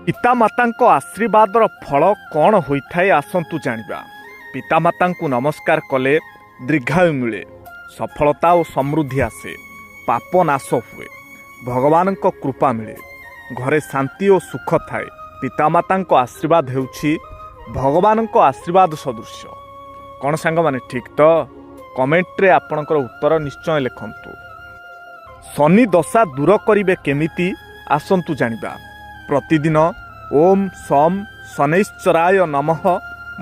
ପିତାମାତାଙ୍କ ଆଶୀର୍ବାଦର ଫଳ କ'ଣ ହୋଇଥାଏ ଆସନ୍ତୁ ଜାଣିବା। ପିତାମାତାଙ୍କୁ ନମସ୍କାର କଲେ ଦୀର୍ଘାୟୁ ମିଳେ, ସଫଳତା ଓ ସମୃଦ୍ଧି ଆସେ, ପାପ ନାଶ ହୁଏ, ଭଗବାନଙ୍କ କୃପା ମିଳେ, ଘରେ ଶାନ୍ତି ଓ ସୁଖ ଥାଏ। ପିତାମାତାଙ୍କ ଆଶୀର୍ବାଦ ହେଉଛି ଭଗବାନଙ୍କ ଆଶୀର୍ବାଦ ସଦୃଶ୍ୟ। କ'ଣ ସାଙ୍ଗମାନେ ଠିକ୍ ତ? କମେଣ୍ଟରେ ଆପଣଙ୍କର ଉତ୍ତର ନିଶ୍ଚୟ ଲେଖନ୍ତୁ। ଶନି ଦଶା ଦୂର କରିବେ କେମିତି ଆସନ୍ତୁ ଜାଣିବା। ପ୍ରତିଦିନ ଓମ୍ ସମ୍ ଶନୈଶ୍ଚରାୟ ନମଃ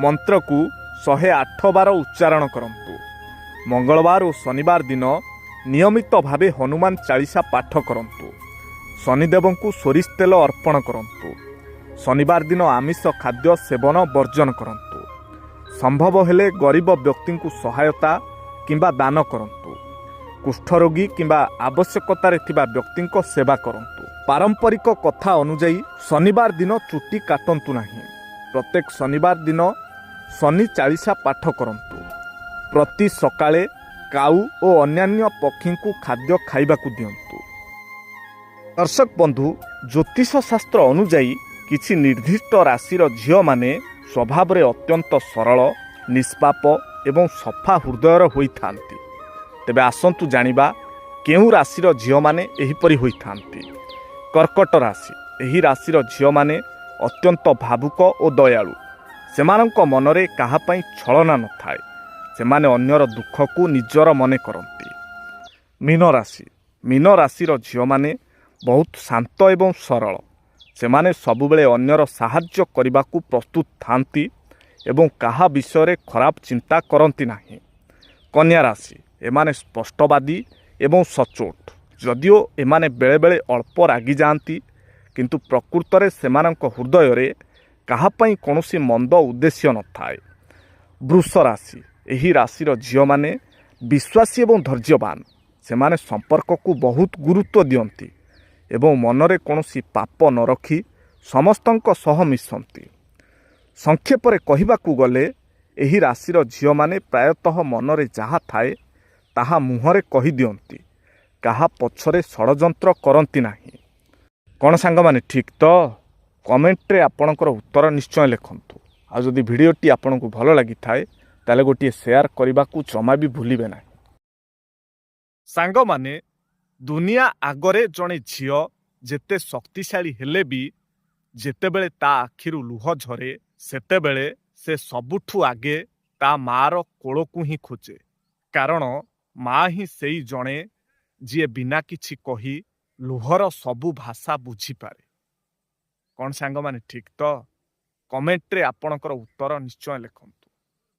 ମନ୍ତ୍ରକୁ 108 ବାର ଉଚ୍ଚାରଣ କରନ୍ତୁ। ମଙ୍ଗଳବାର ଓ ଶନିବାର ଦିନ ନିୟମିତ ଭାବେ ହନୁମାନ ଚାଳିଶା ପାଠ କରନ୍ତୁ। ଶନିଦେବଙ୍କୁ ସୋରିଷ ତେଲ ଅର୍ପଣ କରନ୍ତୁ। ଶନିବାର ଦିନ ଆମିଷ ଖାଦ୍ୟ ସେବନ ବର୍ଜନ କରନ୍ତୁ। ସମ୍ଭବ ହେଲେ ଗରିବ ବ୍ୟକ୍ତିଙ୍କୁ ସହାୟତା କିମ୍ବା ଦାନ କରନ୍ତୁ। କୁଷ୍ଠରୋଗୀ କିମ୍ବା ଆବଶ୍ୟକତାରେ ଥିବା ବ୍ୟକ୍ତିଙ୍କ ସେବା କରନ୍ତୁ। ପାରମ୍ପରିକ କଥା ଅନୁଯାୟୀ ଶନିବାର ଦିନ ଚୁଟି କାଟନ୍ତୁ ନାହିଁ। ପ୍ରତ୍ୟେକ ଶନିବାର ଦିନ ଶନି ଚାଳିଶା ପାଠ କରନ୍ତୁ। ପ୍ରତି ସକାଳେ କାଉ ଓ ଅନ୍ୟାନ୍ୟ ପକ୍ଷୀଙ୍କୁ ଖାଦ୍ୟ ଖାଇବାକୁ ଦିଅନ୍ତୁ। ଦର୍ଶକ ବନ୍ଧୁ, ଜ୍ୟୋତିଷ ଶାସ୍ତ୍ର ଅନୁଯାୟୀ କିଛି ନିର୍ଦ୍ଦିଷ୍ଟ ରାଶିର ଝିଅମାନେ ସ୍ୱଭାବରେ ଅତ୍ୟନ୍ତ ସରଳ, ନିଷ୍ପାପ ଏବଂ ସଫା ହୃଦୟର ହୋଇଥାନ୍ତି। ତେବେ ଆସନ୍ତୁ ଜାଣିବା କେଉଁ ରାଶିର ଝିଅମାନେ ଏହିପରି ହୋଇଥାନ୍ତି। କର୍କଟ ରାଶି। ଏହି ରାଶିର ଝିଅମାନେ ଅତ୍ୟନ୍ତ ଭାବୁକ ଓ ଦୟାଳୁ। ସେମାନଙ୍କ ମନରେ କାହା ପାଇଁ ଛଳନା ନଥାଏ। ସେମାନେ ଅନ୍ୟର ଦୁଃଖକୁ ନିଜର ମନେ କରନ୍ତି। ମୀନ ରାଶି। ମୀନ ରାଶିର ଝିଅମାନେ ବହୁତ ଶାନ୍ତ ଏବଂ ସରଳ। ସେମାନେ ସବୁବେଳେ ଅନ୍ୟର ସାହାଯ୍ୟ କରିବାକୁ ପ୍ରସ୍ତୁତ ଥାନ୍ତି ଏବଂ କାହା ବିଷୟରେ ଖରାପ ଚିନ୍ତା କରନ୍ତି ନାହିଁ। କନ୍ୟା ରାଶି। ଏମାନେ ସ୍ପଷ୍ଟବାଦୀ ଏବଂ ସଚ୍ଚୋଟ। ଯଦିଓ ଏମାନେ ବେଳେବେଳେ ଅଳ୍ପ ରାଗିଯାଆନ୍ତି, କିନ୍ତୁ ପ୍ରକୃତରେ ସେମାନଙ୍କ ହୃଦୟରେ କାହା ପାଇଁ କୌଣସି ମନ୍ଦ ଉଦ୍ଦେଶ୍ୟ ନଥାଏ। ବୃଷ ରାଶି। ଏହି ରାଶିର ଝିଅମାନେ ବିଶ୍ୱାସୀ ଏବଂ ଧୈର୍ଯ୍ୟବାନ। ସେମାନେ ସମ୍ପର୍କକୁ ବହୁତ ଗୁରୁତ୍ୱ ଦିଅନ୍ତି ଏବଂ ମନରେ କୌଣସି ପାପ ନ ରଖି ସମସ୍ତଙ୍କ ସହ ମିଶନ୍ତି। ସଂକ୍ଷେପରେ କହିବାକୁ ଗଲେ ଏହି ରାଶିର ଝିଅମାନେ ପ୍ରାୟତଃ ମନରେ ଯାହା ଥାଏ ତାହା ମୁହଁରେ କହିଦିଅନ୍ତି। କାହା ପଛରେ ଷଡ଼ଯନ୍ତ୍ର କରନ୍ତି ନାହିଁ। କ'ଣ ସାଙ୍ଗମାନେ ଠିକ୍ ତ? କମେଣ୍ଟରେ ଆପଣଙ୍କର ଉତ୍ତର ନିଶ୍ଚୟ ଲେଖନ୍ତୁ। ଆଉ ଯଦି ଭିଡ଼ିଓଟି ଆପଣଙ୍କୁ ଭଲ ଲାଗିଥାଏ ତାହେଲେ ଗୋଟିଏ ସେୟାର କରିବାକୁ ଜମା ବି ଭୁଲିବେ ନାହିଁ। ସାଙ୍ଗମାନେ, ଦୁନିଆ ଆଗରେ ଜଣେ ଝିଅ ଯେତେ ଶକ୍ତିଶାଳୀ ହେଲେ ବି ଯେତେବେଳେ ତା ଆଖିରୁ ଲୁହ ଝରେ, ସେତେବେଳେ ସେ ସବୁଠୁ ଆଗେ ତା ମାଆର କୋଳକୁ ହିଁ ଖୋଜେ। କାରଣ ମା ହିଁ ସେଇ ଜଣେ ଯିଏ ବିନା କିଛି କହି ଲୁହର ସବୁ ଭାଷା ବୁଝିପାରେ। କ'ଣ ସାଙ୍ଗମାନେ ଠିକ୍ ତ? କମେଣ୍ଟରେ ଆପଣଙ୍କର ଉତ୍ତର ନିଶ୍ଚୟ ଲେଖନ୍ତୁ।